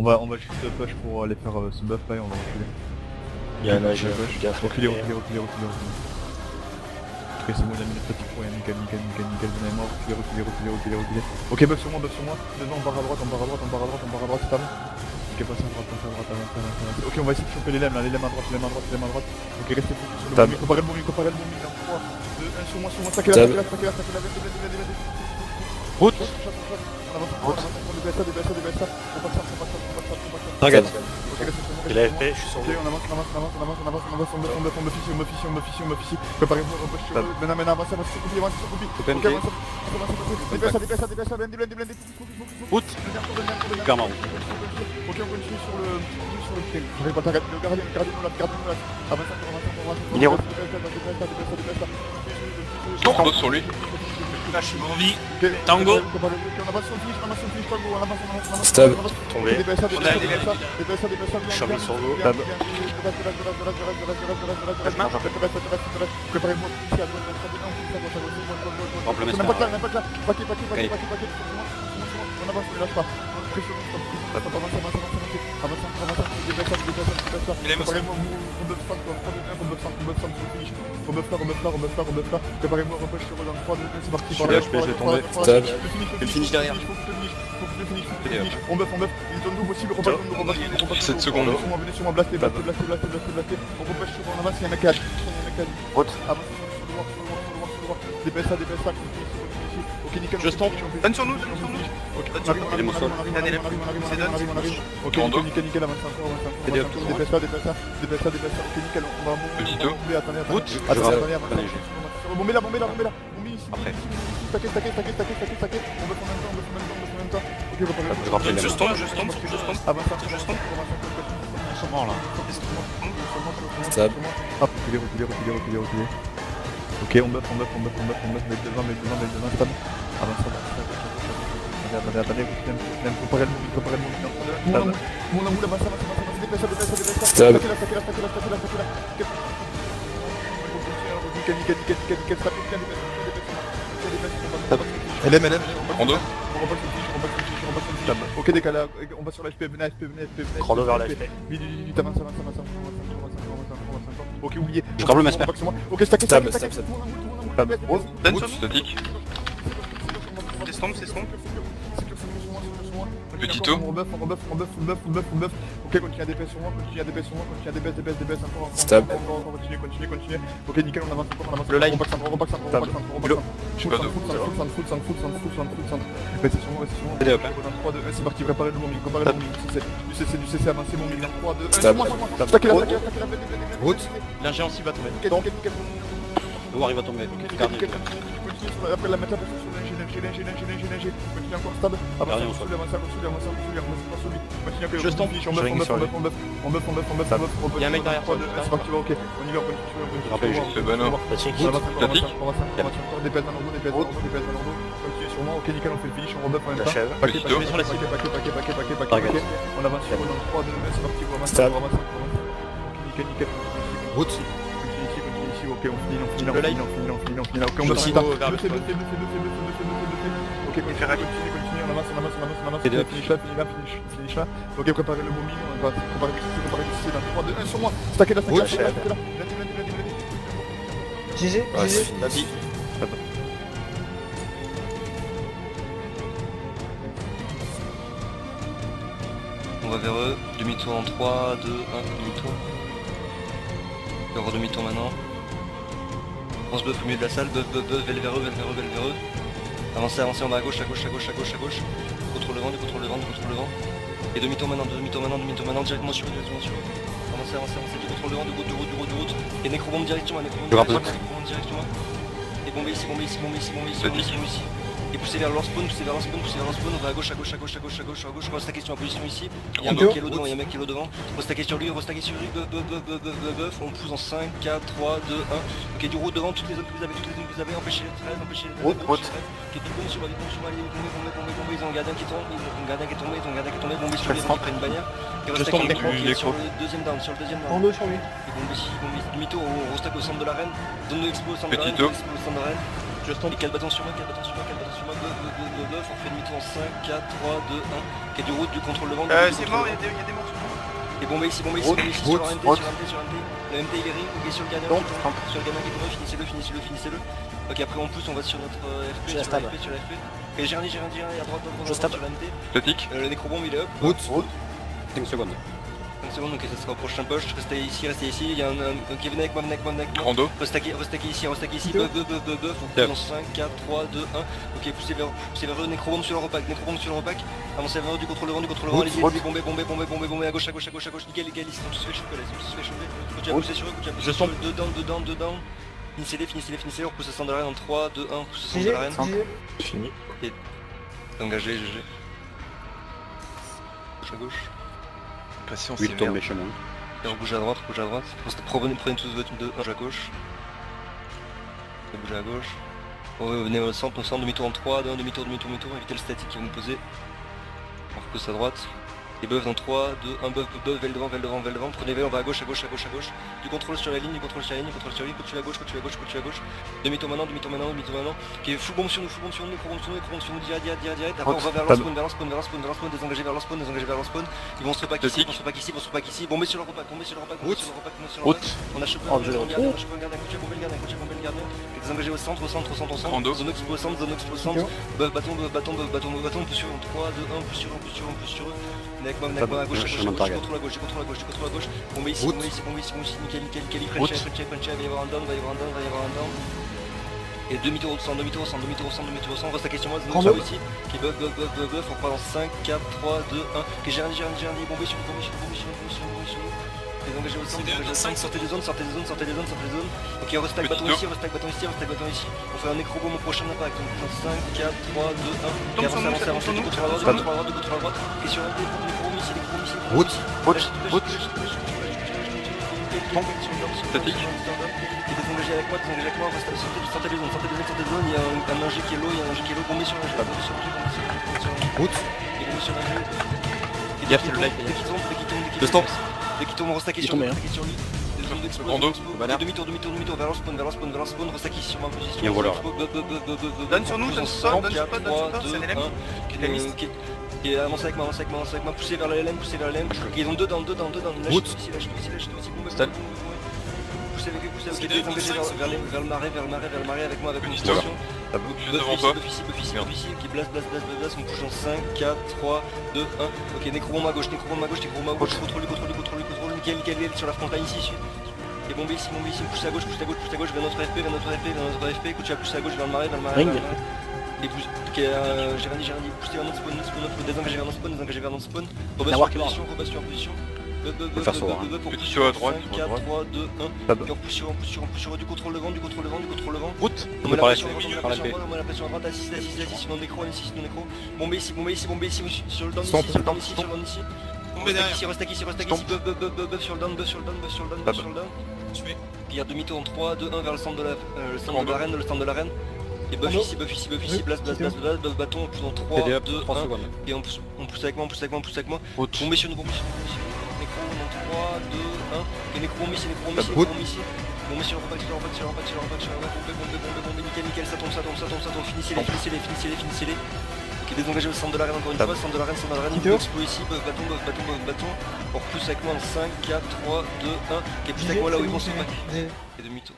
On va juste push pour aller faire ce buff là et on va reculer. Il y a un nageur, gaffe. Reculer. Ok, c'est bon, il a mis le petit point, nickel, vous avez mort, reculer. Ok, buff sur moi, devant, on barre à droite, c'est pas bon. Ok, passe à droite, avance. Ok, on va essayer de choper les lames là, les lames à droite. Ok, restez focus sur le bomb, comparez le bomb, là, 3, 2, 1, sur moi, stackez la, Route. on avance, on débaisse ça, on passe ça. Regarde. Ok, restez sur moi, Il a FP, je suis sur ok, on avance, on me ficie, préparez-vous, on push sur eux, maintenant, avance, sur copie, ok, avance, débaisse ça, blendez, Route. Clairement. ok, on continue sur le pied, j'arrive pas à t'arrêter, gardez-nous là, avance, Il est route. débaisse ça, Non, sur lui. Lâche mon vie. ok, Tango. on avance sur le finish, Tango, on avance, Stab. Tombé. débaisse ça, Je suis remis sur vous. préparez-vous, Remple n'importe là, paquet, on avance, on lâche pas. Il est mort. Préparez-moi, repush sur eux dans 3, 2, 1, c'est parti. Je suis là, je vais tomber. Stab. Le finish derrière. On buff, ils donnent nous possible, repasse, nous repasse. 7 secondes. Venez sur moi, blastez. On repush sur eux, on avance, il y en a 4. Route. Avance sur le droit. Dépêche ça. Ok, nickel. Je stomp. Donne sur nous. Ok, Donne sur nous. Il est mon sol. on arrive. Ok, nickel, avance encore. Dépêche ça. Ok, nickel, on va Petit bomber. deux. Attendez. Route. Attendez. Allez, Bombez là. Bombez ici. Après. Stacké. On veut en même temps. Ok, on va Je rappelle. Je stomp. Avance. Ils sont morts là. Stab. Reculer. Ok, on buff, mec devant, stab. Avance. Attendez, préparez le moment, mon amour, avance, dépêche. Stab. Nickel, LM. En deux. ok, décalage, on va sur la HP, venez. Chrono vers la FP. Vite, avance. Ok, oubliez. Je rampe le masper. Ok, stacké. Stab. Donne sur statique. C'est stomp. Petit two. On buff. Ok, continue à DPS sur moi, DPS encore. Stab. Continue. Ok, nickel, on avance. Le live. On passe. Je suis pas deux. Full. Restez sur moi. Allez, hop. 3, 2, 1, c'est parti, préparez le bombing. Du CC, avancez bombing. 3, 2, 1, Stab. Stacké la Route. L'ingé aussi va tomber. Nickel. Le war il va tomber. Gardien. Après la mettre sur l'ingé. Continue encore stable. Gardien au sol. Je stomp. On buff. Il y a un mec derrière toi. C'est parti, ok. On y va, on continue. Rappelez, C'est Bano. Statique. Statique. Dépêche dans l'ordo. Continue sur moi, ok, nickel, on fait le finish, on rebuff en même temps. L'achève. Paquet, Petit deux. sur la cible. paquet. On avance sur eux dans 3, 2, 1, c'est parti, on avance. Stab. Ok, nickel. Route. Continue ici, ok, on finit là. Le live. Ok, on Je va suis faire vers le le fait. Ok, continue, on avance. Et deux. Finish là. Ok, préparez le bombing, on va préparer le dans 3, 2, 1 sur moi. Stackez la. Route. GG. Ouais, c'est fini. La vie. On va vers eux, demi-tour en 3, 2, 1, demi-tour. On va avoir demi-tour maintenant. On se buff au milieu de la salle, buff, vers eux. Avancez, on va à gauche. Contrôle le vent. Et demi-tour maintenant, directement sur eux. Avancez, du contrôle le vent, de route. Et nécrobombe directement, directement. Et bombez ici. Et poussez vers leur spawn, on va à gauche, on va stacker sur la position ici. Il y a un mec qui est là devant, on va stacker sur lui, buff, on pousse en 5, 4, 3, 2, 1. Ok, du route devant, toutes les zones que vous avez, empêchez les 13, Route. Ok, tout bon sur la bombez, ils ont un gardien qui tombe, bombez sur les zones qui prennent une bannière. Et on va stacker sur le deuxième down, En deux sur lui. Et bombez ici, demi-tour, on restack au centre de l'arène, donne-nous expo au centre de Petit l'arène, tour. Je tombe. 4 bâtons sur moi, 4 bâtons sur moi, 4 bâtons sur moi, bœuf, on fait demi-tour en 5, 4, 3, 2, 1. Qui est du route, du contrôle de vent. C'est mort, il y a des morts. Et bon, ici, sur MT, sur MT. Le MT il est ring, ok, sur le gagnant. Sur le gagnant qui est tombé, finissez-le. Ok, après on pousse, on va sur notre FP, sur la FP. Ok, j'ai un lit, à droite, sur la MT. Statique. Le nécrobombe il est up. Route. 5 secondes. 5 secondes, ok, ça sera au prochain push. Restez ici. Il y a un Kevin avec moi. Rando. Restacker ici. Bœuf. On pousse en 5, 4, 3, 2, 1. Ok, poussez vers eux, nécrobombe sur le repack. Avancez vers eux, du contrôle de vent, allez-y, bombez, à gauche. Nickel, ils sont tous fait choper, Continue à pousser sur eux, Je tombe. 2 down. Finissez-les, on pousse à centre de l'arène en 3, 2, 1, on pousse à centre de l'arène. Fini. Engagé, GG. Gauche. Patience, Oui, c'est tourne merde. les chemins. Et on bouge à droite. Prenez tous votre 2, 1 à gauche. Bougez à gauche. Venez au centre, demi-tour en 3, 2, 1, demi-tour, évitez le statique qui va nous poser. On repousse à droite. Et bœuf dans 3, 2, 1, bœuf, vers le devant. Prenez V, on va à gauche. Du contrôle sur la ligne, continue à gauche. Demi-tour maintenant. Qui est full bombe sur nous, direct. Après on va vers l'anspawn, désengagé vers l'anspawn. Ils vont se repack ici, bomber sur le repack. On a chopé le gardien, bomber le gardien. Désengagé au centre. Rando. Zone expo au centre. Bœuf, bâton, plus sur 3, 2, 1, plus sur eux. Avec moi à gauche, contrôle à gauche. Bombe ici, nickel, check, va y avoir un down. Et demi-tour au centre, reste la question moi, zone ici, qui est bœuf, on repart dans 5, 4, 3, 2, 1, qui est j'ai un lit, bombé sur nous. Les engagés au centre, sortez des zones. Ok, on reste avec bâton ici. On fait un nécrobombe au prochain impact. On bouge en 5, 4, 3, 2, 1. Avance, du contrôle à droite. Et sur un nécrobombe ici. Route. Statique. Qui est désengagé avec moi, sortez des zones. Il y a un ingé qui est low, bombé sur l'ingé. Route. Et bombé sur l'ingé. Gaffe, c'est le live. Je stop. Dès qu'il tombe, on restack sur lui. Rando. Demi-tour, vers le spawn, restack sur ma position. Il y a un voleur. Donne sur nous, donne sur toi, c'est un LM. Qui est avancé avec moi, poussez vers la LM. Ils ont 2 dans. Lâche tout ici, Stun. Poussez avec eux, désengagez vers le marais avec moi, avec une Ministre. position. Juste devant toi. Buff ici, qui blast, on push en 5, 4, 3, 2, 1. Ok, nécrobombe à gauche, contrôle, nickel, sur la frontline ici. Et bombé ici, poussez à gauche, vers notre FP, couchez à pousser à gauche vers le marais. Ring. Et poussez, j'ai rien dit, poussez vers notre spawn, désengagez vers notre spawn. La work Rebasse sur en position. faire savoir, hein. Petit saut à droite. 4, 3, 2, 1. Et on pousse sur du contrôle de vent. Route. On met la pression à droite, assise, sur nos nécros, Bombé ici, sur le down ici. Reste ici, bœuf sur le down. Puis il y a demi-tour en 3, 2, 1 vers le centre de l'arène. Et buff ici, blast, bœuf bâton, on pousse en 3, 2, 1. Et on pousse avec moi. Bombé sur nous. Nécro en 3, 2, 1. Et nécro ici. Bombé sur le repack, nickel, ça tombe, finissez-les. Ok, désengagé au centre de l'arène encore une fois, centre de l'arène, expo ici, bâton. On repousse avec moi en 5, 4, 3, 2, 1. Ok, pousse avec moi là où ils vont se repack. Et demi-tour.